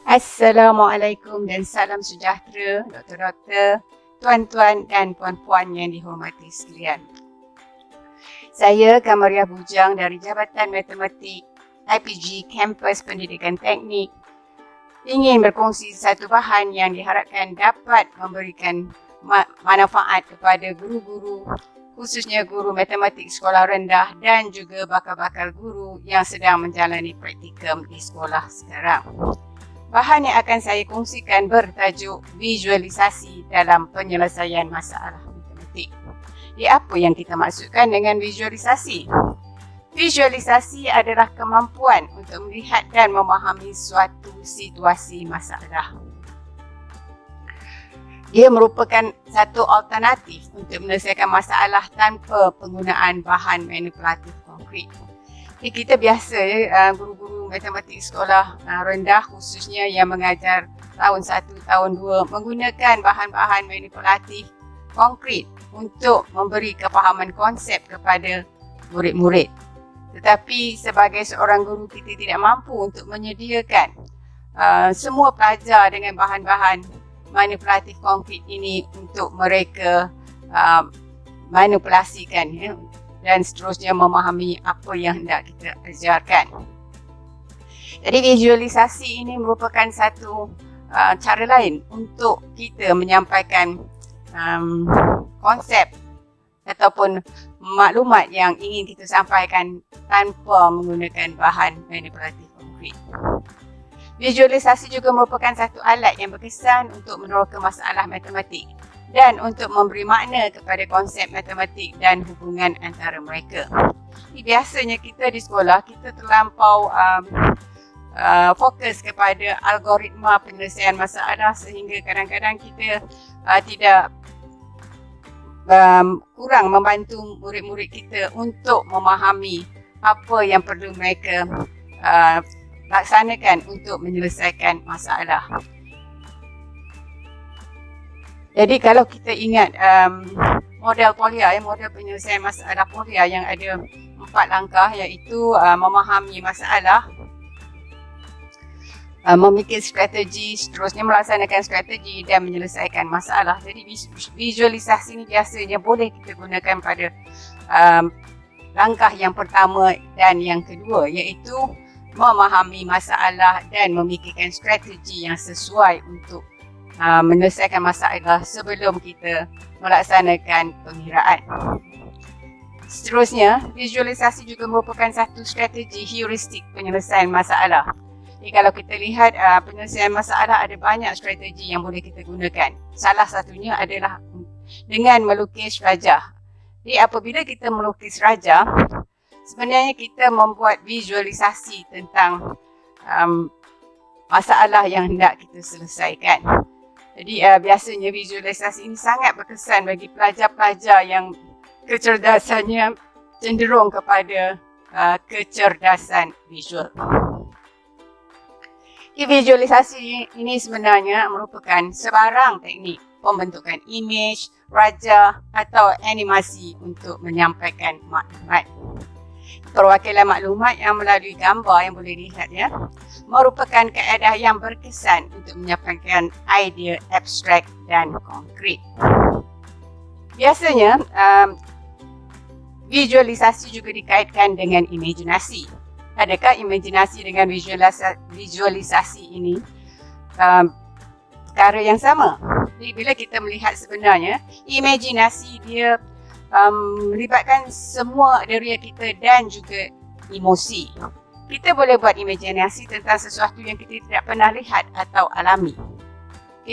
Assalamualaikum dan salam sejahtera, doktor-doktor, tuan-tuan dan puan-puan yang dihormati sekalian. Saya Kamaria Bujang dari Jabatan Matematik IPG Kampus Pendidikan Teknik ingin berkongsi satu bahan yang diharapkan dapat memberikan manfaat kepada guru-guru, khususnya guru matematik sekolah rendah dan juga bakal-bakal guru yang sedang menjalani praktikum di sekolah sekarang. Bahan yang akan saya kongsikan bertajuk visualisasi dalam penyelesaian masalah matematik. Apa yang kita maksudkan dengan visualisasi? Visualisasi adalah kemampuan untuk melihat dan memahami suatu situasi masalah. Dia merupakan satu alternatif untuk menyelesaikan masalah tanpa penggunaan bahan manipulatif konkret. Kita biasa guru-guru matematik sekolah rendah khususnya yang mengajar tahun 1, tahun 2 menggunakan bahan-bahan manipulatif konkret untuk memberi kepahaman konsep kepada murid-murid. Tetapi sebagai seorang guru kita tidak mampu untuk menyediakan semua pelajar dengan bahan-bahan manipulatif konkret ini untuk mereka manipulasikan dan seterusnya memahami apa yang hendak kita ajarkan. Jadi visualisasi ini merupakan satu cara lain untuk kita menyampaikan konsep ataupun maklumat yang ingin kita sampaikan tanpa menggunakan bahan manipulatif konkret. Visualisasi juga merupakan satu alat yang berkesan untuk meneroka masalah matematik dan untuk memberi makna kepada konsep matematik dan hubungan antara mereka. Biasanya kita di sekolah, kita terlampau fokus kepada algoritma penyelesaian masalah sehingga kadang-kadang kita tidak kurang membantu murid-murid kita untuk memahami apa yang perlu mereka laksanakan untuk menyelesaikan masalah. Jadi kalau kita ingat model Polya, model penyelesaian masalah Polya yang ada 4 langkah iaitu memahami masalah, memikir strategi, seterusnya melaksanakan strategi dan menyelesaikan masalah. Jadi visualisasi ini biasanya boleh kita gunakan pada langkah yang pertama dan yang kedua iaitu memahami masalah dan memikirkan strategi yang sesuai untuk menyelesaikan masalah sebelum kita melaksanakan pengiraan. Seterusnya, visualisasi juga merupakan satu strategi heuristik penyelesaian masalah. Jadi kalau kita lihat penyelesaian masalah ada banyak strategi yang boleh kita gunakan. Salah satunya adalah dengan melukis rajah. Jadi apabila kita melukis rajah, sebenarnya kita membuat visualisasi tentang masalah yang hendak kita selesaikan. Jadi biasanya visualisasi ini sangat berkesan bagi pelajar-pelajar yang kecerdasannya cenderung kepada kecerdasan visual. Visualisasi ini sebenarnya merupakan sebarang teknik pembentukan imej, rajah atau animasi untuk menyampaikan maklumat. Perwakilan maklumat yang melalui gambar yang boleh dilihat merupakan kaedah yang berkesan untuk menyampaikan idea abstrak dan konkret. Biasanya visualisasi juga dikaitkan dengan imajinasi. Adakah imajinasi dengan visualisasi ini perkara yang sama? Jadi bila kita melihat sebenarnya imajinasi dia melibatkan semua area kita dan juga emosi. Kita boleh buat imajinasi tentang sesuatu yang kita tidak pernah lihat atau alami.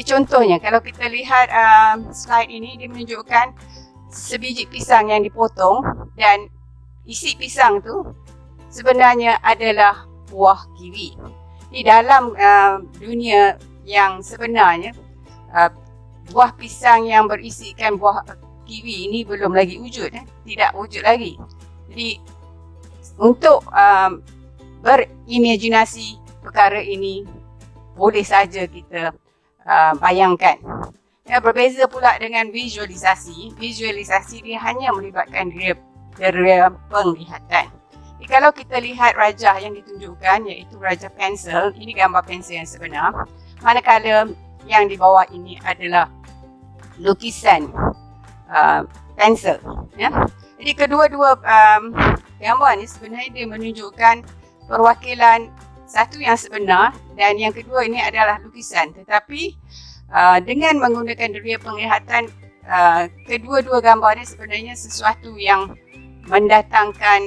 Contohnya, kalau kita lihat slide ini, dia menunjukkan sebiji pisang yang dipotong dan isi pisang tu sebenarnya adalah buah kiwi. Di dalam dunia yang sebenarnya, buah pisang yang berisikan buah kiwi ini belum lagi wujud, tidak wujud lagi. Jadi untuk berimajinasi perkara ini boleh saja kita bayangkan. Berbeza pula dengan visualisasi. Visualisasi dia hanya melibatkan area penglihatan. Kalau kita lihat rajah yang ditunjukkan, iaitu rajah pensel, ini gambar pensel yang sebenar, manakala yang di bawah ini adalah lukisan pensel. Ya. Jadi kedua-dua gambar ni sebenarnya dia menunjukkan perwakilan satu yang sebenar dan yang kedua ini adalah lukisan. Tetapi dengan menggunakan deria penglihatan, kedua-dua gambar ni sebenarnya sesuatu yang mendatangkan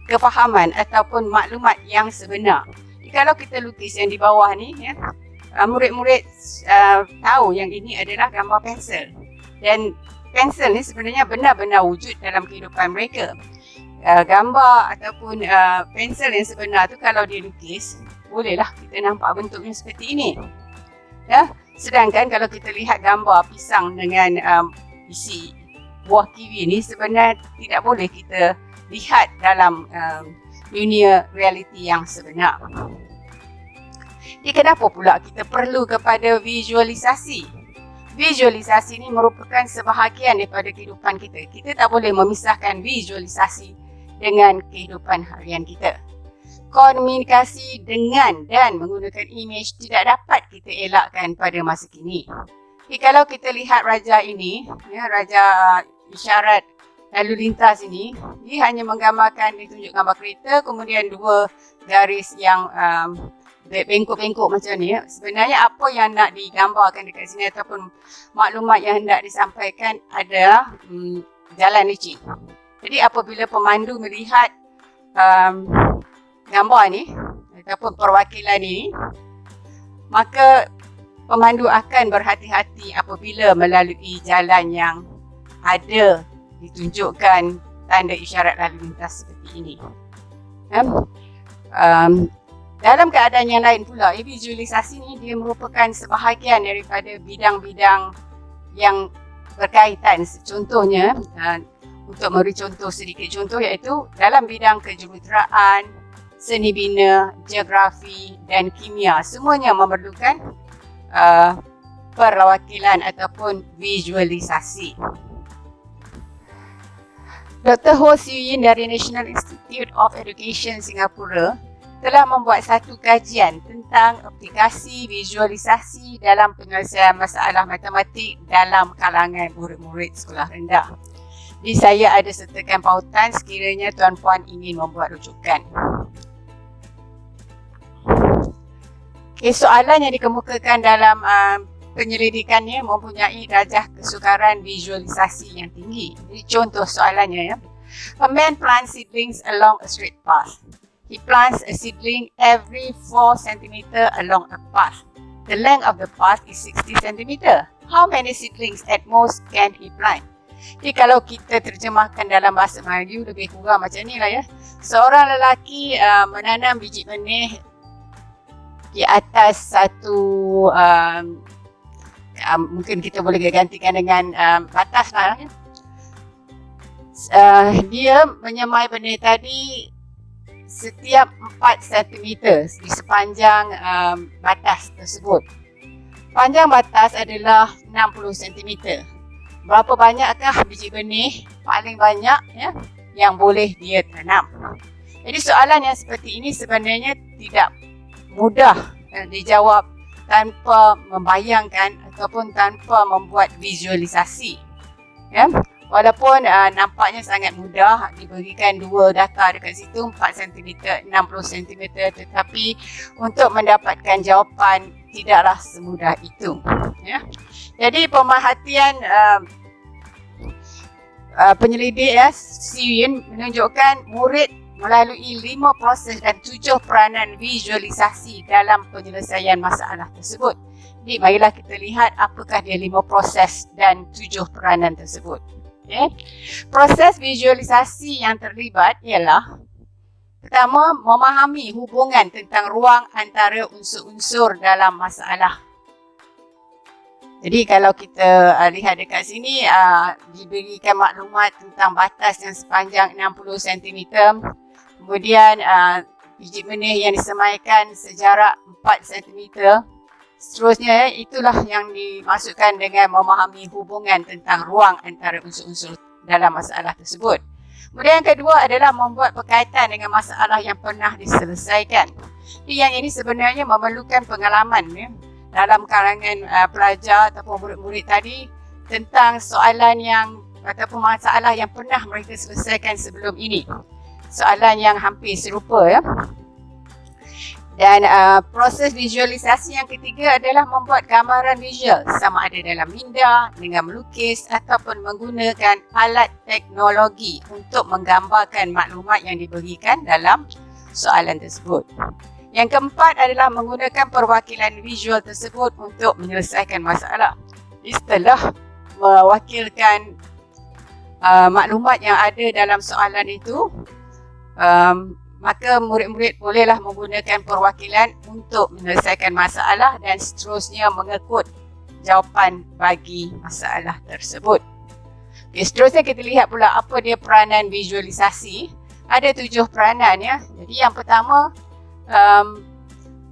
kefahaman ataupun maklumat yang sebenar. Kalau kita lukis yang di bawah ni, ya, murid-murid tahu yang ini adalah gambar pensel. Dan pensel ni sebenarnya benar-benar wujud dalam kehidupan mereka. Gambar ataupun pensel yang sebenar tu kalau dia lukis, bolehlah kita nampak bentuknya seperti ini. Ya? Sedangkan kalau kita lihat gambar pisang dengan isi buah kiwi ni, sebenarnya tidak boleh kita lihat dalam dunia realiti yang sebenar. Jadi kenapa pula kita perlu kepada visualisasi? Visualisasi ini merupakan sebahagian daripada kehidupan kita. Kita tak boleh memisahkan visualisasi dengan kehidupan harian kita. Komunikasi dengan dan menggunakan imej tidak dapat kita elakkan pada masa kini. Jadi kalau kita lihat rajah ini, ya, rajah isyarat lalu lintas ini, dia hanya menggambarkan, ditunjuk gambar kereta, kemudian dua garis yang bengkok-bengkok macam ni. Sebenarnya apa yang nak digambarkan dekat sini ataupun maklumat yang hendak disampaikan adalah jalan licin. Jadi apabila pemandu melihat gambar ni ataupun perwakilan ini, maka pemandu akan berhati-hati apabila melalui jalan yang ada ditunjukkan tanda isyarat lalu lintas seperti ini. Dalam keadaan yang lain pula, visualisasi ni dia merupakan sebahagian daripada bidang-bidang yang berkaitan. Contohnya, untuk memberi contoh sedikit contoh, iaitu dalam bidang kejuruteraan, seni bina, geografi dan kimia, semuanya memerlukan perwakilan ataupun visualisasi. Dr. Ho Siu Yin dari National Institute of Education Singapura telah membuat satu kajian tentang aplikasi visualisasi dalam penyelesaian masalah matematik dalam kalangan murid-murid sekolah rendah. Jadi saya ada sertakan pautan sekiranya tuan-puan ingin membuat rujukan. Okay, soalan yang dikemukakan dalam penyelidikannya mempunyai darjah kesukaran visualisasi yang tinggi. Jadi contoh soalannya, ya. A man plants seedlings along a straight path. He plants a seedling every 4 cm along a path. The length of the path is 60 cm. How many seedlings at most can he plant? Jadi kalau kita terjemahkan dalam bahasa Melayu lebih kurang macam ni lah, ya. Seorang lelaki menanam biji benih di atas satu mungkin kita boleh gantikan dengan batas lah, ya. Dia menyemai benih tadi setiap 4 cm di sepanjang batas tersebut. Panjang batas adalah 60 cm. Berapa banyakkah biji benih paling banyak, ya, yang boleh dia tanam? Jadi soalan yang seperti ini sebenarnya tidak mudah dijawab tanpa membayangkan ataupun tanpa membuat visualisasi, ya. Walaupun nampaknya sangat mudah, diberikan dua data dekat situ, 4 cm, 60 cm, tetapi untuk mendapatkan jawapan tidaklah semudah itu, ya. Jadi pemerhatian penyelidik, ya, Siu Yin menunjukkan murid melalui 5 proses dan 7 peranan visualisasi dalam penyelesaian masalah tersebut. Jadi marilah kita lihat apakah dia 5 proses dan 7 peranan tersebut. Okay. Proses visualisasi yang terlibat ialah, pertama, memahami hubungan tentang ruang antara unsur-unsur dalam masalah. Jadi kalau kita lihat dekat sini, diberikan maklumat tentang batas yang sepanjang 60 cm. Kemudian biji benih yang disemaikan sejarak 4 cm. Seterusnya, itulah yang dimaksudkan dengan memahami hubungan tentang ruang antara unsur-unsur dalam masalah tersebut. Kemudian yang kedua adalah membuat berkaitan dengan masalah yang pernah diselesaikan. Yang ini sebenarnya memerlukan pengalaman dalam kalangan pelajar ataupun murid-murid tadi tentang soalan yang ataupun masalah yang pernah mereka selesaikan sebelum ini. Soalan yang hampir serupa Dan proses visualisasi yang ketiga adalah membuat gambaran visual sama ada dalam minda, dengan melukis ataupun menggunakan alat teknologi untuk menggambarkan maklumat yang diberikan dalam soalan tersebut. Yang keempat adalah menggunakan perwakilan visual tersebut untuk menyelesaikan masalah. Setelah mewakilkan maklumat yang ada dalam soalan itu, maka murid-murid bolehlah menggunakan perwakilan untuk menyelesaikan masalah dan seterusnya mengikut jawapan bagi masalah tersebut. Okay, seterusnya kita lihat pula apa dia peranan visualisasi. Ada 7 peranan Jadi yang pertama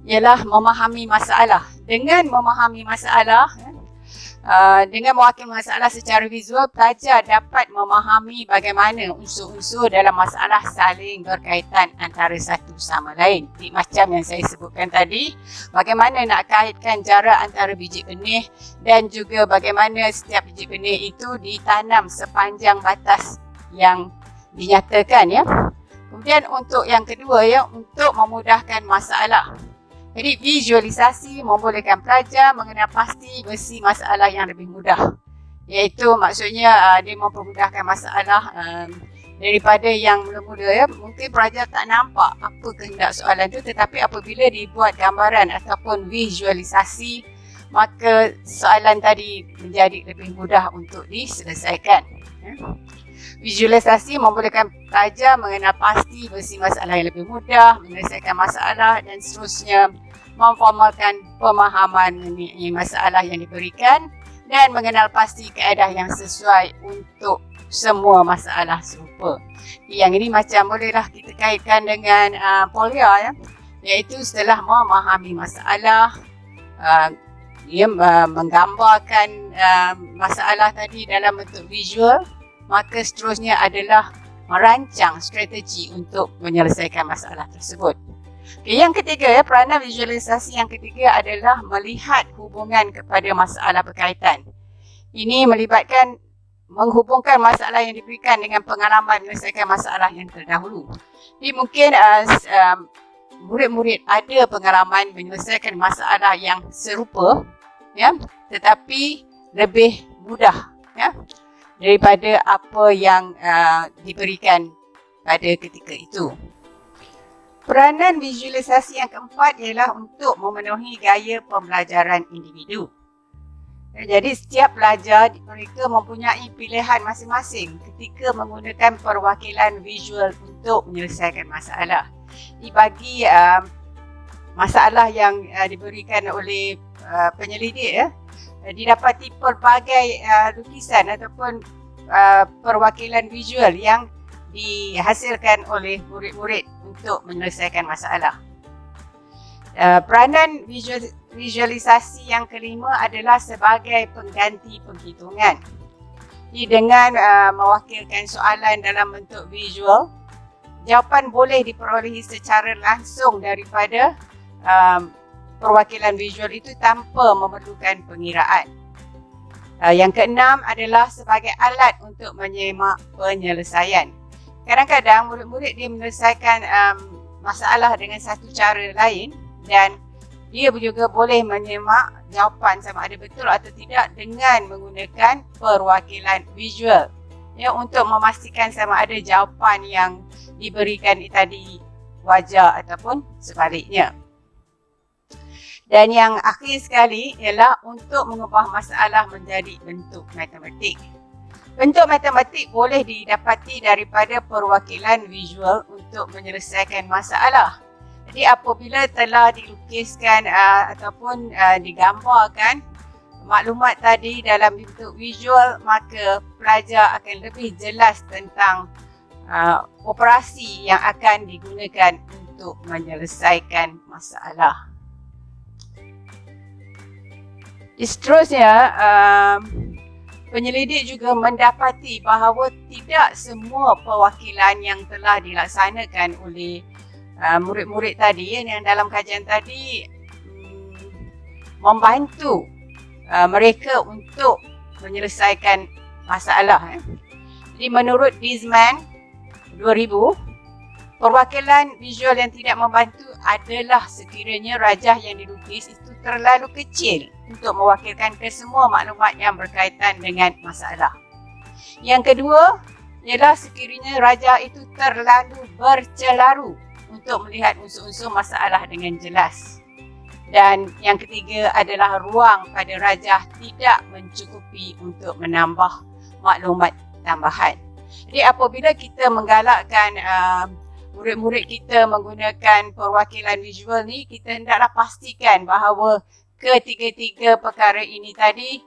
ialah memahami masalah. Dengan memahami masalah, dengan mewakili masalah secara visual, pelajar dapat memahami bagaimana unsur-unsur dalam masalah saling berkaitan antara satu sama lain. Macam yang saya sebutkan tadi, bagaimana nak kaitkan jarak antara biji benih dan juga bagaimana setiap biji benih itu ditanam sepanjang batas yang dinyatakan Kemudian untuk yang kedua untuk memudahkan masalah. Jadi visualisasi membolehkan pelajar mengenal pasti versi masalah yang lebih mudah. Iaitu maksudnya dia mempermudahkan masalah daripada yang mula-mula Mungkin pelajar tak nampak apa kehendak soalan itu, tetapi apabila dibuat gambaran ataupun visualisasi, maka soalan tadi menjadi lebih mudah untuk diselesaikan. Visualisasi membolehkan pelajar mengenal pasti versi masalah yang lebih mudah, menyelesaikan masalah dan seterusnya memformalkan pemahaman mengenai masalah yang diberikan dan mengenal pasti kaedah yang sesuai untuk semua masalah serupa. Yang ini macam bolehlah kita kaitkan dengan Polya iaitu setelah memahami masalah, dia menggambarkan masalah tadi dalam bentuk visual, maka seterusnya adalah merancang strategi untuk menyelesaikan masalah tersebut. Okay, yang ketiga peranan visualisasi yang ketiga adalah melihat hubungan kepada masalah berkaitan. Ini melibatkan menghubungkan masalah yang diberikan dengan pengalaman menyelesaikan masalah yang terdahulu. Jadi mungkin murid-murid ada pengalaman menyelesaikan masalah yang serupa tetapi lebih mudah daripada apa yang diberikan pada ketika itu. Peranan visualisasi yang keempat ialah untuk memenuhi gaya pembelajaran individu. Jadi setiap pelajar mereka mempunyai pilihan masing-masing ketika menggunakan perwakilan visual untuk menyelesaikan masalah. Dibagi masalah yang diberikan oleh penyelidik didapati pelbagai lukisan ataupun perwakilan visual yang dihasilkan oleh murid-murid untuk menyelesaikan masalah. Peranan visualisasi yang kelima adalah sebagai pengganti penghitungan. Jadi dengan mewakilkan soalan dalam bentuk visual, jawapan boleh diperolehi secara langsung daripada perwakilan visual itu tanpa memerlukan pengiraan. Yang keenam adalah sebagai alat untuk menyemak penyelesaian. Kadang-kadang murid-murid dia menyelesaikan masalah dengan satu cara lain dan dia juga boleh menyemak jawapan sama ada betul atau tidak dengan menggunakan perwakilan visual untuk memastikan sama ada jawapan yang diberikan tadi wajar ataupun sebaliknya. Dan yang akhir sekali ialah untuk mengubah masalah menjadi bentuk matematik. Bentuk matematik boleh didapati daripada perwakilan visual untuk menyelesaikan masalah. Jadi apabila telah dilukiskan ataupun digambarkan maklumat tadi dalam bentuk visual, maka pelajar akan lebih jelas tentang operasi yang akan digunakan untuk menyelesaikan masalah. Seterusnya, penyelidik juga mendapati bahawa tidak semua perwakilan yang telah dilaksanakan oleh murid-murid tadi yang dalam kajian tadi membantu mereka untuk menyelesaikan masalah. Jadi menurut Dizman 2000, perwakilan visual yang tidak membantu adalah sekiranya rajah yang dilukis itu terlalu kecil untuk mewakilkan kesemua maklumat yang berkaitan dengan masalah. Yang kedua ialah sekiranya rajah itu terlalu bercelaru untuk melihat unsur-unsur masalah dengan jelas. Dan yang ketiga adalah ruang pada rajah tidak mencukupi untuk menambah maklumat tambahan. Jadi apabila kita menggalakkan murid-murid kita menggunakan perwakilan visual ni, kita hendaklah pastikan bahawa ketiga-tiga perkara ini tadi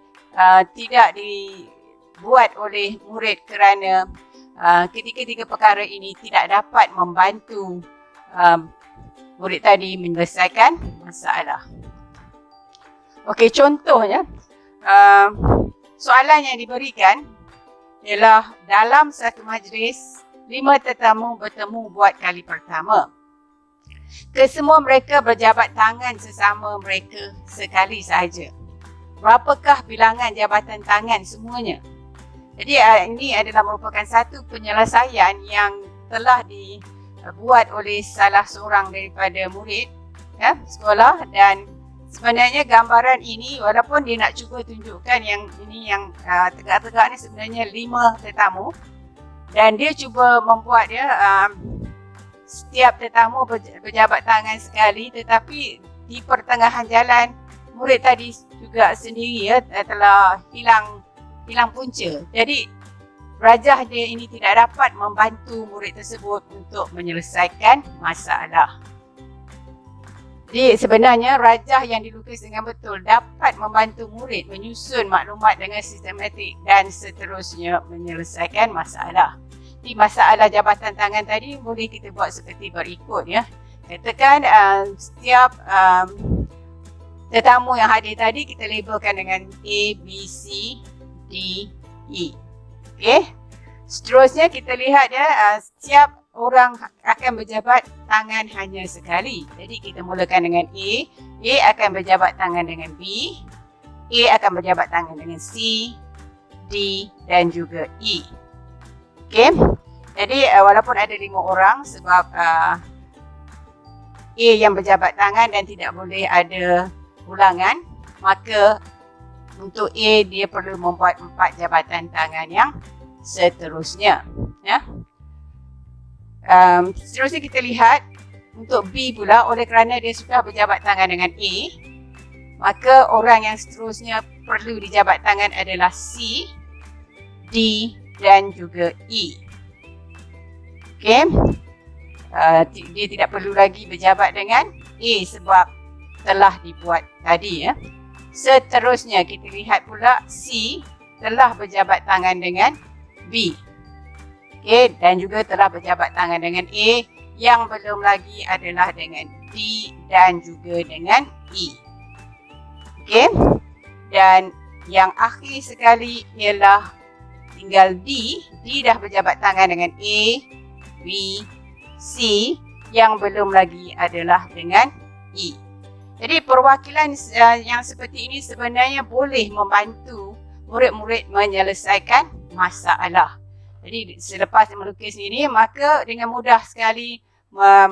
tidak dibuat oleh murid kerana ketiga-tiga perkara ini tidak dapat membantu murid tadi menyelesaikan masalah. Okey, contohnya soalan yang diberikan ialah dalam satu majlis 5 tetamu bertemu buat kali pertama. Kesemua mereka berjabat tangan sesama mereka sekali sahaja. Berapakah bilangan jabatan tangan semuanya? Jadi ini adalah merupakan satu penyelesaian yang telah dibuat oleh salah seorang daripada murid sekolah, dan sebenarnya gambaran ini walaupun dia nak cuba tunjukkan yang ini yang tegak-tegak ni sebenarnya 5 tetamu, dan dia cuba membuat dia setiap tetamu berjabat tangan sekali, tetapi di pertengahan jalan murid tadi juga sendiri telah hilang punca. Jadi rajah dia ini tidak dapat membantu murid tersebut untuk menyelesaikan masalah. Jadi sebenarnya rajah yang dilukis dengan betul dapat membantu murid menyusun maklumat dengan sistematik dan seterusnya menyelesaikan masalah. Di masalah jabatan tangan tadi boleh kita buat seperti berikut ya. Katakan setiap tetamu yang hadir tadi kita labelkan dengan A, B, C, D, E. Okey. Seterusnya kita lihat ya, setiap orang akan berjabat tangan hanya sekali. Jadi kita mulakan dengan A. A akan berjabat tangan dengan B. A akan berjabat tangan dengan C, D dan juga E. Okey. Jadi walaupun ada 5 orang, sebab A yang berjabat tangan dan tidak boleh ada ulangan, maka untuk A dia perlu membuat 4 jabatan tangan yang seterusnya. Ya. Seterusnya kita lihat untuk B pula, oleh kerana dia sudah berjabat tangan dengan A, maka orang yang seterusnya perlu dijabat tangan adalah C, D dan juga E. Okey. Dia tidak perlu lagi berjabat dengan A sebab telah dibuat tadi ya. Seterusnya kita lihat pula C telah berjabat tangan dengan B. Okey, dan juga telah berjabat tangan dengan A. Yang belum lagi adalah dengan D dan juga dengan E. Okey. Dan yang akhir sekali ialah tinggal D. D dah berjabat tangan dengan A, B, C. Yang belum lagi adalah dengan E. Jadi perwakilan yang seperti ini sebenarnya boleh membantu murid-murid menyelesaikan masalah. Jadi selepas melukis ini, maka dengan mudah sekali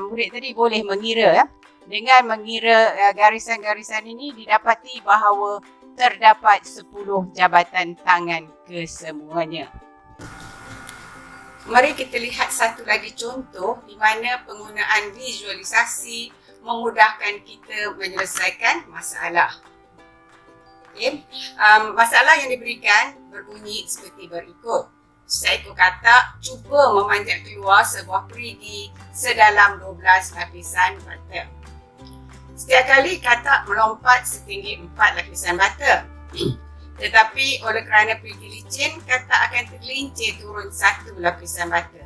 murid tadi boleh mengira. Dengan mengira garisan-garisan ini didapati bahawa terdapat 10 jabatan tangan kesemuanya. Mari kita lihat satu lagi contoh di mana penggunaan visualisasi memudahkan kita menyelesaikan masalah. Okay. Masalah yang diberikan berbunyi seperti berikut. Seekor katak cuba memanjat keluar sebuah perigi sedalam 12 lapisan bata. Setiap kali katak melompat setinggi 4 lapisan bata. Tetapi oleh kerana perigi licin, katak akan tergelincir turun 1 lapisan bata.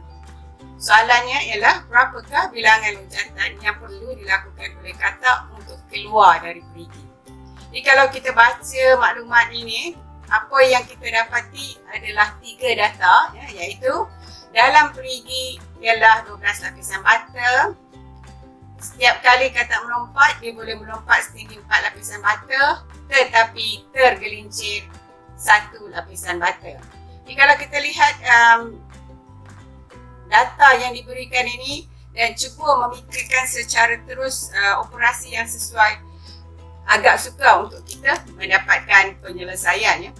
Soalannya ialah berapakah bilangan loncatan yang perlu dilakukan oleh katak untuk keluar dari perigi. Jadi kalau kita baca maklumat ini, apa yang kita dapati adalah 3 data, ya, iaitu dalam perigi ialah 12 lapisan bata. Setiap kali katak melompat, dia boleh melompat setinggi 4 lapisan bata, tetapi tergelincir 1 lapisan bata. Jadi kalau kita lihat data yang diberikan ini dan cuba memikirkan secara terus operasi yang sesuai, agak sukar untuk kita mendapatkan penyelesaian, ya.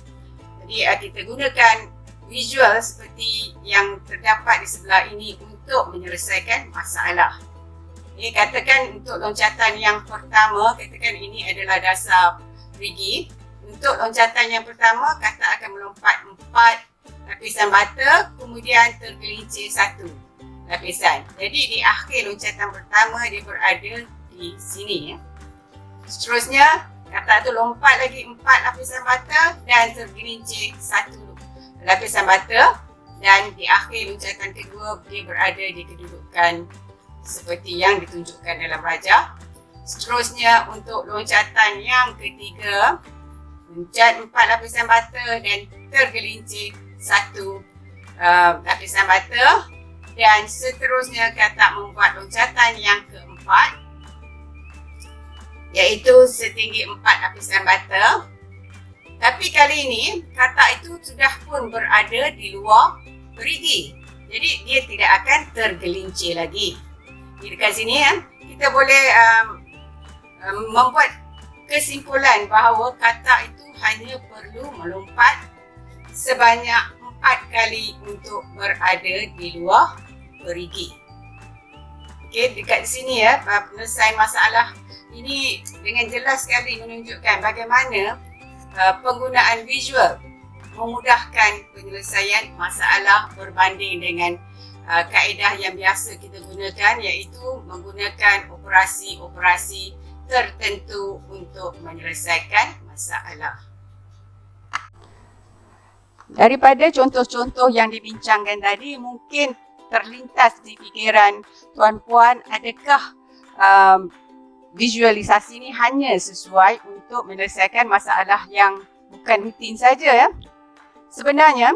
Jadi kita gunakan visual seperti yang terdapat di sebelah ini untuk menyelesaikan masalah. Ini katakan untuk loncatan yang pertama, katakan ini adalah dasar perigi. Untuk loncatan yang pertama, katak akan melompat 4 lapisan bata, kemudian tergelincir 1 lapisan. Jadi di akhir loncatan pertama dia berada di sini, ya. Seterusnya, katak tu lompat lagi 4 lapisan bata dan tergelincir 1 lapisan bata, dan di akhir loncatan kedua dia berada di kedudukan seperti yang ditunjukkan dalam rajah. Seterusnya untuk loncatan yang ketiga, loncat 4 lapisan bata dan tergelincir 1 lapisan bata, dan seterusnya katak membuat loncatan yang keempat, iaitu setinggi 4 lapisan bata. Tapi kali ini katak itu sudah pun berada di luar perigi, jadi dia tidak akan tergelincir lagi. Di dekat sini, ya, kita boleh membuat kesimpulan bahawa katak itu hanya perlu melompat sebanyak 4 kali untuk berada di luar perigi. Okey, dekat sini, ya, penyelesaian masalah ini dengan jelas sekali menunjukkan bagaimana penggunaan visual memudahkan penyelesaian masalah berbanding dengan kaedah yang biasa kita gunakan, iaitu menggunakan operasi-operasi tertentu untuk menyelesaikan masalah. Daripada contoh-contoh yang dibincangkan tadi, mungkin terlintas di fikiran tuan-puan, adakah visualisasi ini hanya sesuai untuk menyelesaikan masalah yang bukan rutin saja, ya? Sebenarnya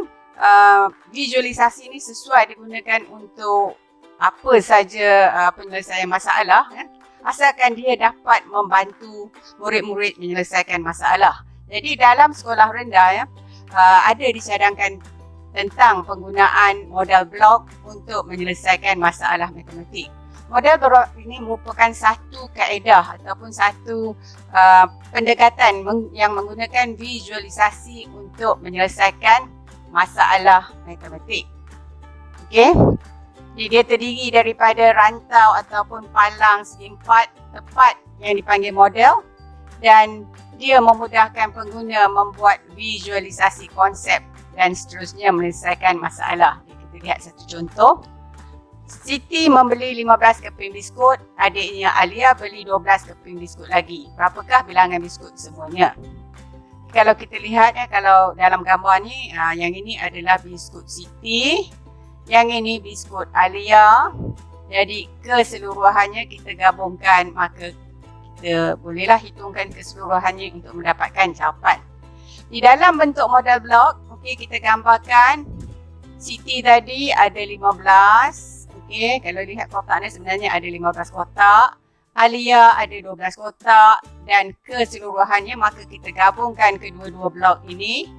visualisasi ini sesuai digunakan untuk apa saja penyelesaian masalah, ya? Asalkan dia dapat membantu murid-murid menyelesaikan masalah. Jadi dalam sekolah rendah, ya, ada dicadangkan tentang penggunaan model blok untuk menyelesaikan masalah matematik. Model blok ini merupakan satu kaedah ataupun satu pendekatan yang menggunakan visualisasi untuk menyelesaikan masalah matematik. Okey. Jadi dia terdiri daripada rantau ataupun palang segi 4 tepat yang dipanggil model, dan dia memudahkan pengguna membuat visualisasi konsep dan seterusnya menyelesaikan masalah. Kita lihat satu contoh. Siti membeli 15 keping biskut, adiknya Alia beli 12 keping biskut lagi. Berapakah bilangan biskut semuanya? Kalau kita lihat, ya, kalau dalam gambar ni, yang ini adalah biskut Siti, yang ini biskut Alia. Jadi keseluruhannya kita gabungkan, maka kita bolehlah hitungkan keseluruhannya untuk mendapatkan jawapan. Di dalam bentuk model blok, okey, kita gambarkan Siti tadi ada 15. Okey, kalau lihat kotak ni sebenarnya ada 15 kotak. Alia ada 12 kotak, dan keseluruhannya maka kita gabungkan kedua-dua blok ini.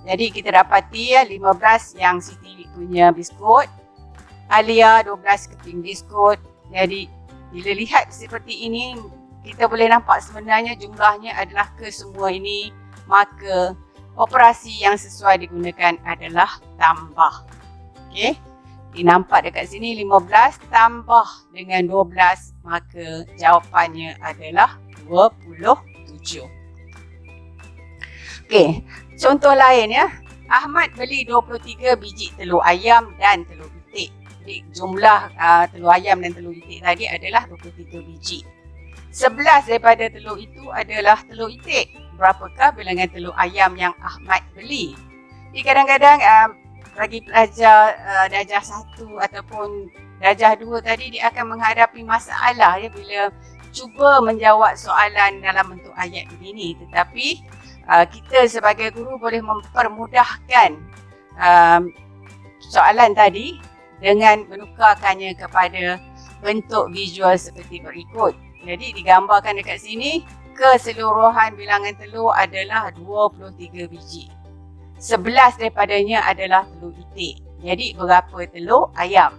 Jadi kita dapati, ya, 15 yang Siti punya biskut, Alia 12 keping biskut. Jadi bila lihat seperti ini, kita boleh nampak sebenarnya jumlahnya adalah kesemua ini, maka operasi yang sesuai digunakan adalah tambah. Okey. Nampak dekat sini 15 tambah dengan 12, maka jawapannya adalah 27. Okey, contoh lain, ya. Ahmad beli 23 biji telur ayam dan telur itik. Jadi jumlah telur ayam dan telur itik tadi adalah 23 biji. 11 daripada telur itu adalah telur itik. Berapakah bilangan telur ayam yang Ahmad beli? Jadi kadang-kadang bagi pelajar darjah 1 ataupun darjah 2 tadi, dia akan menghadapi masalah, ya, bila cuba menjawab soalan dalam bentuk ayat begini. Tetapi kita sebagai guru boleh mempermudahkan soalan tadi dengan menukarkannya kepada bentuk visual seperti berikut. Jadi digambarkan dekat sini, keseluruhan bilangan telur adalah 23 biji. 11 daripadanya adalah telur itik. Jadi berapa telur ayam?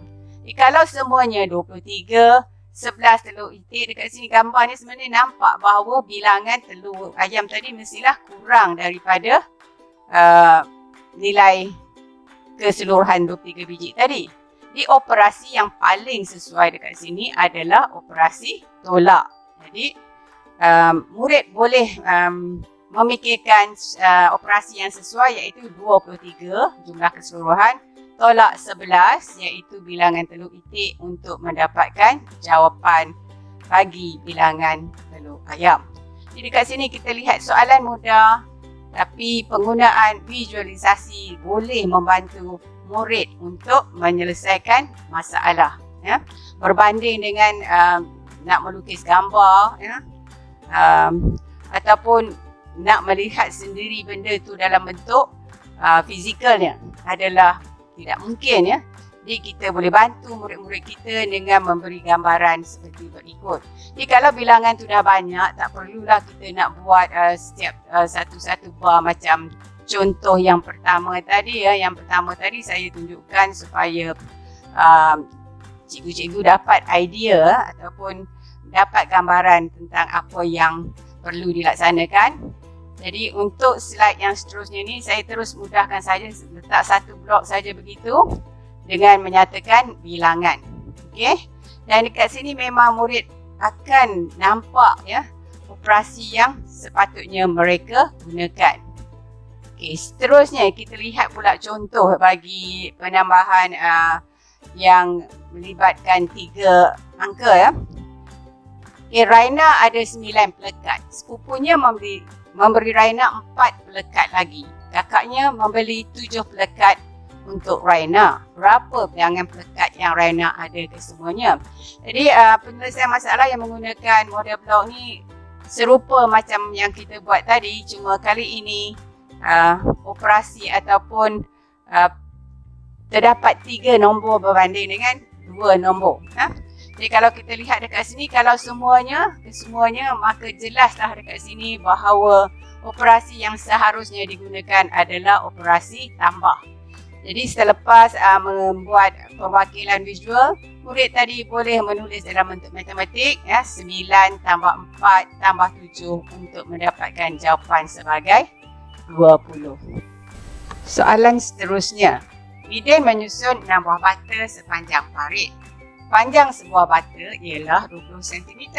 Kalau semuanya 23, 11 telur itik, dekat sini gambar ni sebenarnya nampak bahawa bilangan telur ayam tadi mestilah kurang daripada nilai keseluruhan 23 biji tadi. Di operasi yang paling sesuai dekat sini adalah operasi tolak. Jadi murid boleh memikirkan operasi yang sesuai, iaitu 23 jumlah keseluruhan, tolak 11 iaitu bilangan telur itik untuk mendapatkan jawapan bagi bilangan telur ayam. Jadi dekat sini kita lihat soalan mudah, tapi penggunaan visualisasi boleh membantu murid untuk menyelesaikan masalah, ya. Berbanding dengan nak melukis gambar, ya, ataupun nak melihat sendiri benda tu dalam bentuk fizikalnya adalah tidak mungkin, ya. Jadi kita boleh bantu murid-murid kita dengan memberi gambaran seperti berikut. Jadi kalau bilangan tu dah banyak, tak perlulah kita nak buat setiap satu-satu bar macam contoh yang pertama tadi, ya. Yang pertama tadi saya tunjukkan supaya cikgu-cikgu dapat idea ataupun dapat gambaran tentang apa yang perlu dilaksanakan. Jadi untuk slide yang seterusnya ni saya terus mudahkan saja, letak satu blok saja begitu dengan menyatakan bilangan. Okey. Dan dekat sini memang murid akan nampak, ya, operasi yang sepatutnya mereka gunakan. Okey, seterusnya kita lihat pula contoh bagi penambahan yang melibatkan 3 angka, ya. Okey, Raina ada 9 pelekat. Sepupunya memberi Raina 4 pelekat lagi. Kakaknya membeli 7 pelekat untuk Raina. Berapa bilangan pelekat yang Raina ada kesemuanya? Jadi penyelesaian masalah yang menggunakan model blok ni serupa macam yang kita buat tadi, cuma kali ini operasi ataupun terdapat 3 nombor berbanding dengan 2 nombor. Jadi kalau kita lihat dekat sini, kalau semuanya, maka jelaslah dekat sini bahawa operasi yang seharusnya digunakan adalah operasi tambah. Jadi selepas membuat perwakilan visual, murid tadi boleh menulis dalam bentuk matematik, ya, 9 tambah 4 tambah 7 untuk mendapatkan jawapan sebagai 20. Soalan seterusnya. Bidin menyusun 6 buah bata sepanjang parit. Panjang sebuah bata ialah 20 cm.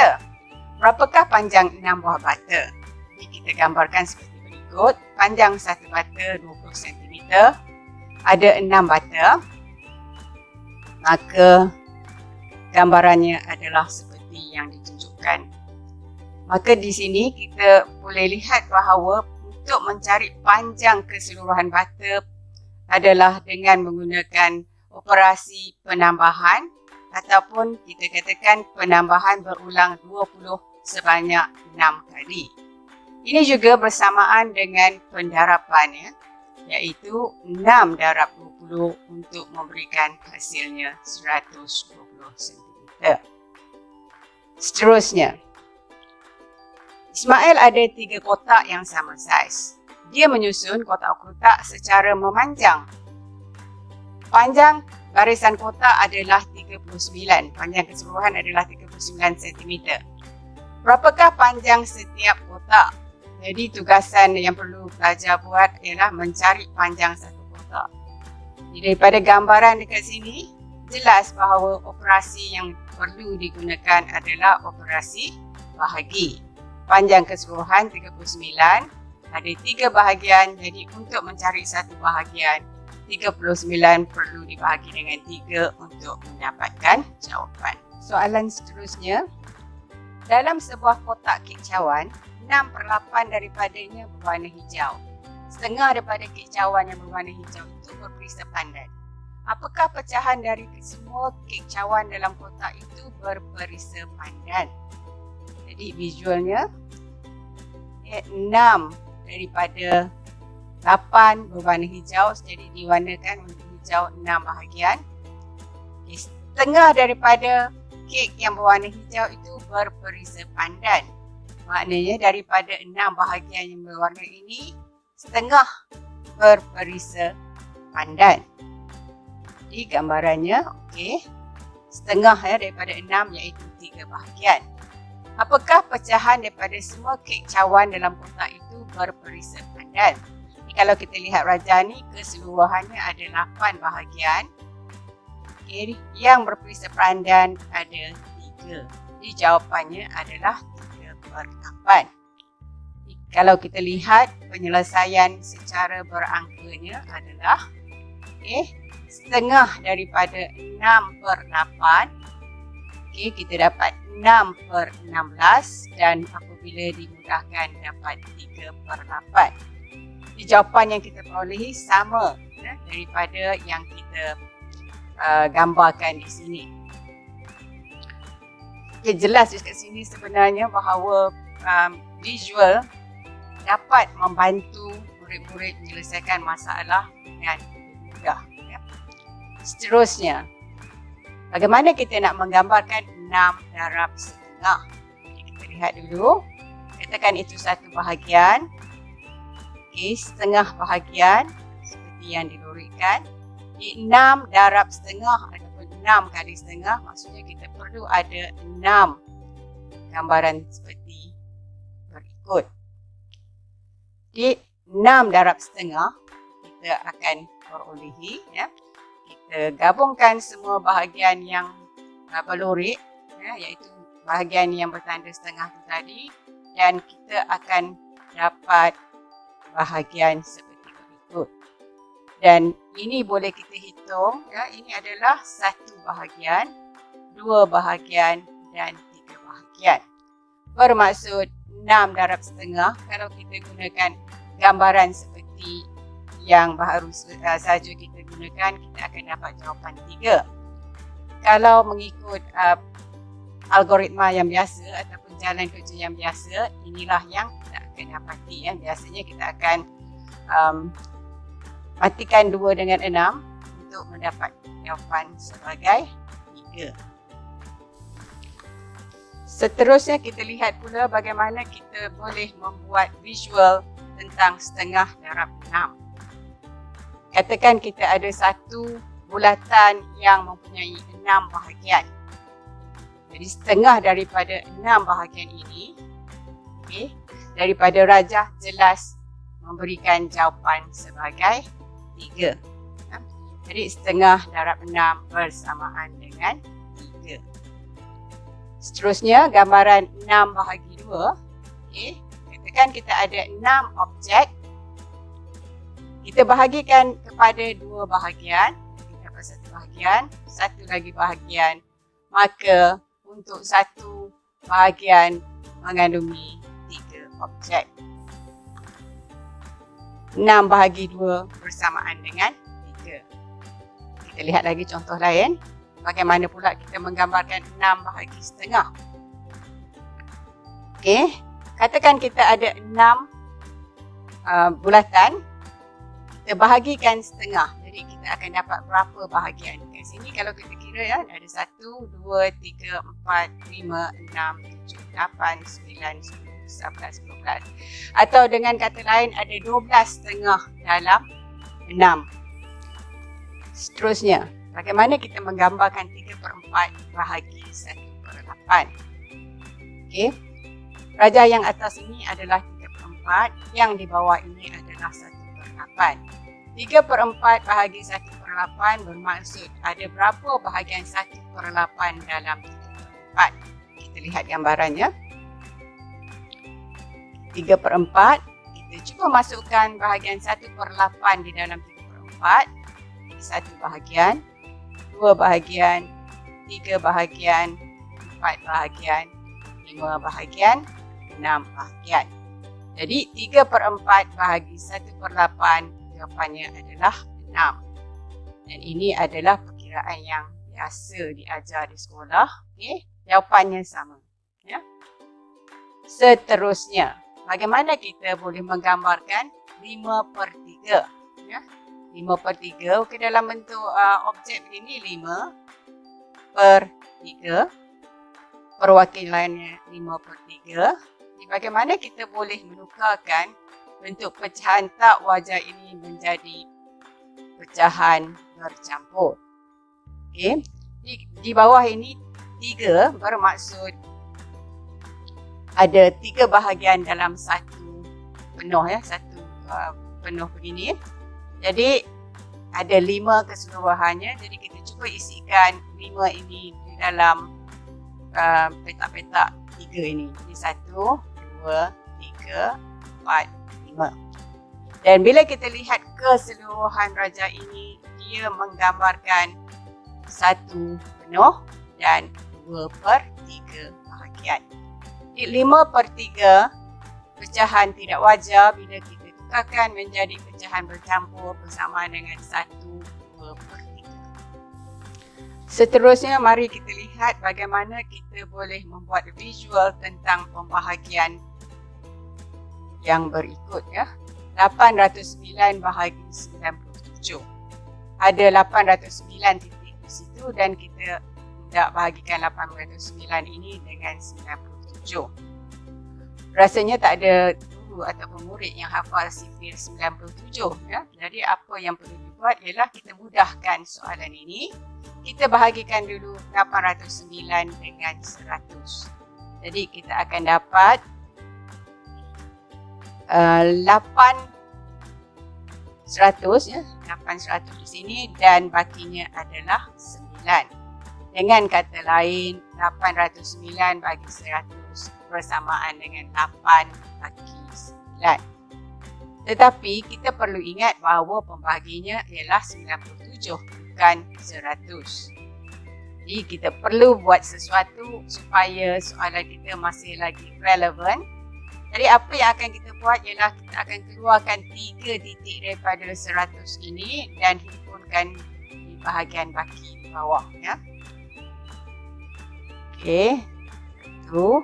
Berapakah panjang 6 buah bata? Jadi kita gambarkan seperti berikut. Panjang satu bata 20 cm. Ada 6 bata. Maka gambarannya adalah seperti yang ditunjukkan. Maka di sini kita boleh lihat bahawa untuk mencari panjang keseluruhan bata adalah dengan menggunakan operasi penambahan ataupun kita katakan penambahan berulang 20 sebanyak 6 kali. Ini juga bersamaan dengan pendarapan, ya, iaitu 6 darab 20 untuk memberikan hasilnya 120 cm. Seterusnya, Ismail ada 3 kotak yang sama saiz. Dia menyusun kotak-kotak secara memanjang. Panjang barisan kotak adalah 39. Panjang keseluruhan adalah 39 cm. Berapakah panjang setiap kotak? Jadi tugasan yang perlu pelajar buat ialah mencari panjang satu kotak. Jadi daripada gambaran dekat sini, jelas bahawa operasi yang perlu digunakan adalah operasi bahagi. Panjang keseluruhan 39, ada 3 bahagian, jadi untuk mencari satu bahagian, 39 perlu dibahagi dengan 3 untuk mendapatkan jawapan. Soalan seterusnya, dalam sebuah kotak kicauan, 6/8 daripadanya berwarna hijau. Setengah daripada kicauan yang berwarna hijau itu berperisa pandan. Apakah pecahan dari semua kicauan dalam kotak itu berperisa pandan? Jadi visualnya 6 daripada 8 berwarna hijau, jadi diwarnakan untuk hijau 6 bahagian. Okay, setengah daripada kek yang berwarna hijau itu berperisa pandan. Maknanya daripada 6 bahagian yang berwarna ini, setengah berperisa pandan. Jadi gambarannya, okey, setengah daripada 6 iaitu 3 bahagian. Apakah pecahan daripada semua kek cawan dalam kotak itu berperisa pandan? Kalau kita lihat rajah ni, keseluruhannya ada 8 bahagian. Okay, yang berperisa pandan ada 3. Jadi jawapannya adalah 3/8. Kalau kita lihat penyelesaian secara berangkanya adalah setengah daripada 6/8. Okay, kita dapat 6/16 dan apabila dimudahkan dapat 3/8. Jadi jawapan yang kita perolehi sama daripada yang kita gambarkan di sini. Okay, jelas dekat sini sebenarnya bahawa visual dapat membantu murid-murid menyelesaikan masalah dengan mudah. Seterusnya, bagaimana kita nak menggambarkan 6 darab setengah? Kita lihat dulu. Katakan itu satu bahagian. Okay, setengah bahagian seperti yang dilurikkan. 6 darab setengah ataupun 6 kali setengah, maksudnya kita perlu ada 6 gambaran seperti berikut. Jadi 6 darab setengah kita akan perolehi. Kita gabungkan semua bahagian yang berlurik, iaitu bahagian yang bertanda setengah itu tadi, dan kita akan dapat bahagian seperti berikut. Dan ini boleh kita hitung, ini adalah 1 bahagian, 2 bahagian dan 3 bahagian. Bermaksud 6 darab setengah, kalau kita gunakan gambaran seperti yang baru saja kita gunakan, kita akan dapat jawapan 3. Kalau mengikut algoritma yang biasa ataupun jalan kerja yang biasa, inilah yang kita akan dapati. Biasanya kita akan matikan 2 dengan 6 untuk mendapat jawapan sebagai 3. Seterusnya kita lihat pula bagaimana kita boleh membuat visual tentang setengah darab 6. Katakan kita ada satu bulatan yang mempunyai 6 bahagian. Jadi setengah daripada 6 bahagian ini, daripada rajah jelas memberikan jawapan sebagai 3. Jadi setengah darab 6 bersamaan dengan 3. Seterusnya gambaran 6 bahagi 2. Katakan kita ada 6 objek. Kita bahagikan kepada 2 bahagian. Kita dapat 1 bahagian, 1 lagi bahagian. Maka untuk 1 bahagian mengandungi 3 objek. 6 bahagi 2 bersamaan dengan 3. Kita lihat lagi contoh lain. Bagaimana pula kita menggambarkan 6 bahagi setengah. Katakan kita ada 6 bulatan. Kita bahagikan setengah. Jadi kita akan dapat berapa bahagian. Kat sini kalau kita kira ada 1, 2, 3, 4, 5, 6, 7, 8, 9, 10, 11, 12. Atau dengan kata lain ada 12 setengah dalam 6. Seterusnya, bagaimana kita menggambarkan 3/4 bahagi 1/8. Rajah yang atas ini adalah 3/4, yang di bawah ini adalah 1/8. 3/4 bahagi 1/8 bermaksud ada berapa bahagian 1/8 dalam 3/4. Kita lihat gambarannya. 3/4, kita cuba masukkan bahagian 1/8 di dalam 3/4. 1 bahagian, 2 bahagian, 3 bahagian, 4 bahagian, 5 bahagian, 6 bahagian. Jadi 3/4 bahagi 1/8 jawapannya adalah 6. Dan ini adalah perkiraan yang biasa diajar di sekolah. Jawapannya sama. Seterusnya, bagaimana kita boleh menggambarkan 5/3? Ya, 5/3, okey, dalam bentuk objek begini 5/3, perwakilannya 5/3. Jadi bagaimana kita boleh menukarkan bentuk pecahan tak wajar ini menjadi pecahan bercampur? Okey, di bawah ini 3 bermaksud ada 3 bahagian dalam satu penuh, ya, satu penuh begini. Jadi ada 5 keseluruhannya. Jadi kita cuba isikan 5 ini di dalam petak-petak 3 ini. Jadi 1, 2, 3, 4, 5. Dan bila kita lihat keseluruhan rajah ini, dia menggambarkan satu penuh dan 2/3 bahagian. Jadi 5/3 pecahan tidak wajar bila kita tukarkan menjadi pecahan bercampur bersama dengan 1/2/3. Seterusnya, mari kita lihat bagaimana kita boleh membuat visual tentang pembahagian yang berikut, ya. 809 bahagi 97. Ada 809 titik di situ dan kita hendak bahagikan 809 ini dengan 97. Rasanya tak ada guru ataupun murid yang hafal sifir 97, ya. Jadi apa yang perlu dibuat ialah kita mudahkan soalan ini. Kita bahagikan dulu 809 dengan 100. Jadi kita akan dapat 800, ya, 800 di sini dan bakinya adalah 9. Dengan kata lain, 809 bagi 100 bersamaan dengan 8 bagi 9. Tetapi kita perlu ingat bahawa pembahaginya ialah 97, bukan 100. Jadi kita perlu buat sesuatu supaya soalan kita masih lagi relevan. Jadi apa yang akan kita buat ialah kita akan keluarkan 3 titik daripada 100 ini dan himpunkan di bahagian baki di bawah, ya. Okey, itu.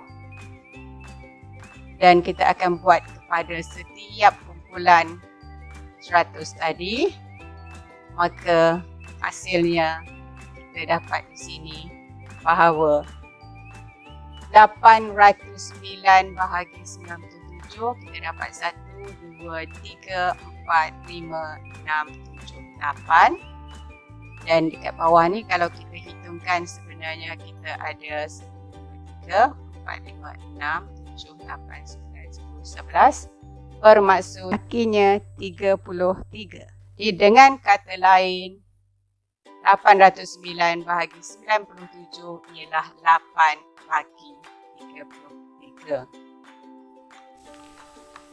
Dan kita akan buat kepada setiap kumpulan 100 tadi. Maka hasilnya kita dapat di sini bahawa 809 bahagi 97, kita dapat 1, 2, 3, 4, 5, 6, 7, 8. Dan dekat bawah ni kalau kita hitungkan sebenarnya kita ada 1, 2, 3, 4, 5, 6, 7, 8, 9, 10, 11. Bermaksud bahaginya 33. Jadi dengan kata lain, 809 bahagi 97 ialah 8 bagi 33.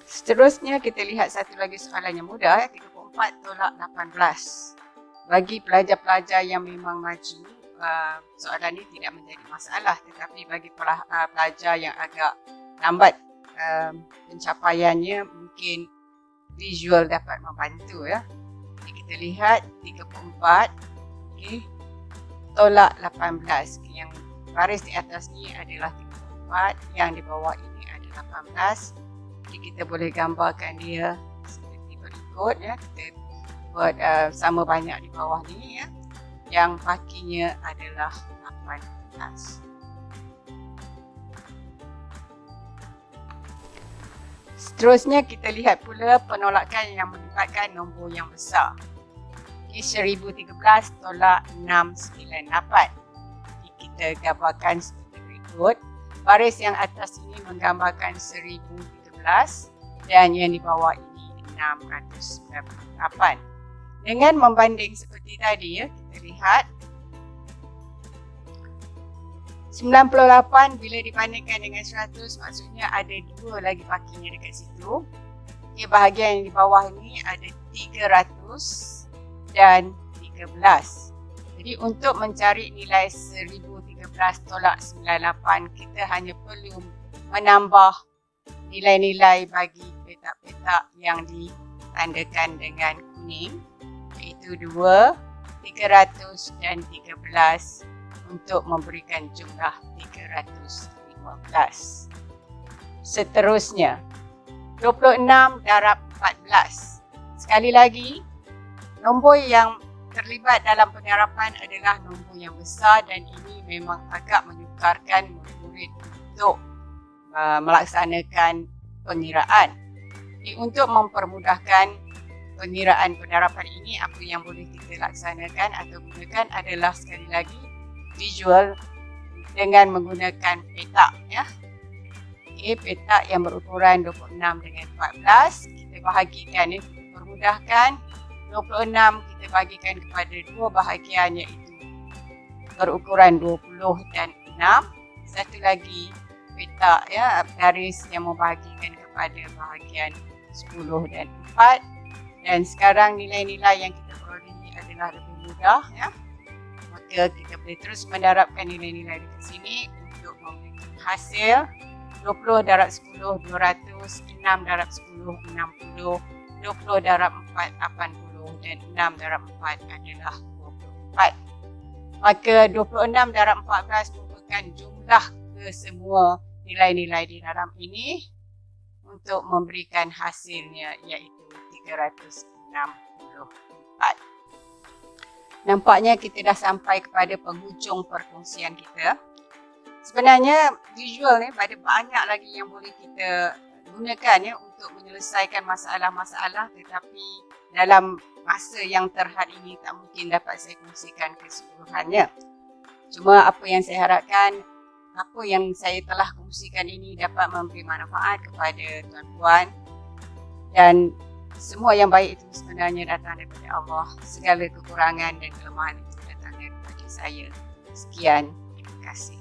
Seterusnya kita lihat satu lagi soalan yang mudah, 34 tolak 18. Bagi pelajar-pelajar yang memang maju, soalan ini tidak menjadi masalah. Tetapi bagi pelajar yang agak lambat pencapaiannya, mungkin visual dapat membantu, ya. Jadi kita lihat 34, okay, tolak 18. Yang baris di atas ni adalah 34, yang di bawah ini adalah 18. Jadi kita boleh gambarkan dia seperti berikut, ya. Kita buat sama banyak di bawah ni, ya. Yang bakinya adalah 18. Seterusnya kita lihat pula penolakan yang melibatkan nombor yang besar. Okay, 1013 tolak 698. Jadi kita gambarkan seperti berikut. Baris yang atas ini menggambarkan 1013 dan yang di bawah ini 698. Dengan membanding seperti tadi, ya, kita lihat 98 bila dibandingkan dengan 100 maksudnya ada 2 lagi bakinya dekat situ. Okay, bahagian yang di bawah ini ada 300 dan 13. Jadi untuk mencari nilai 1013 tolak 98, kita hanya perlu menambah nilai-nilai bagi petak-petak yang ditandakan dengan kuning, iaitu 2, 300 dan 13 untuk memberikan jumlah 315. Seterusnya, 26 darab 14. Sekali lagi, nombor yang terlibat dalam penerapan adalah nombor yang besar dan ini memang agak menyukarkan murid untuk melaksanakan pengiraan. Jadi, untuk mempermudahkan pengiraan penerapan ini, apa yang boleh kita laksanakan atau gunakan adalah sekali lagi visual dengan menggunakan petak, ya. Okay, petak yang berukuran 26 dengan 14 kita bahagikan, ya. Permudahkan 26 kita bahagikan kepada dua bahagian iaitu berukuran 20 dan 6. Satu lagi petak, ya, garis yang membahagikan kepada bahagian 10 dan 4. Dan sekarang nilai-nilai yang kita perolehi adalah lebih mudah, ya. Maka kita boleh terus mendarabkan nilai-nilai dekat sini untuk memberikan hasil 20 darab 10, 200, 6 darab 10, 60, 20 darab 4, 80 dan 6 darab 4 adalah 24. Maka 26 darab 14 merupakan jumlah kesemua nilai-nilai di dalam ini untuk memberikan hasilnya iaitu 364. Nampaknya kita dah sampai kepada penghujung perkongsian kita. Sebenarnya visual ni ada banyak lagi yang boleh kita gunakan, ya, untuk menyelesaikan masalah-masalah, tetapi dalam masa yang terhad ini tak mungkin dapat saya kongsikan keseluruhannya. Cuma apa yang saya harapkan, apa yang saya telah kongsikan ini dapat memberi manfaat kepada tuan-puan, dan semua yang baik itu sebenarnya datang daripada Allah. Segala kekurangan dan kelemahan itu datang daripada saya. Sekian, terima kasih.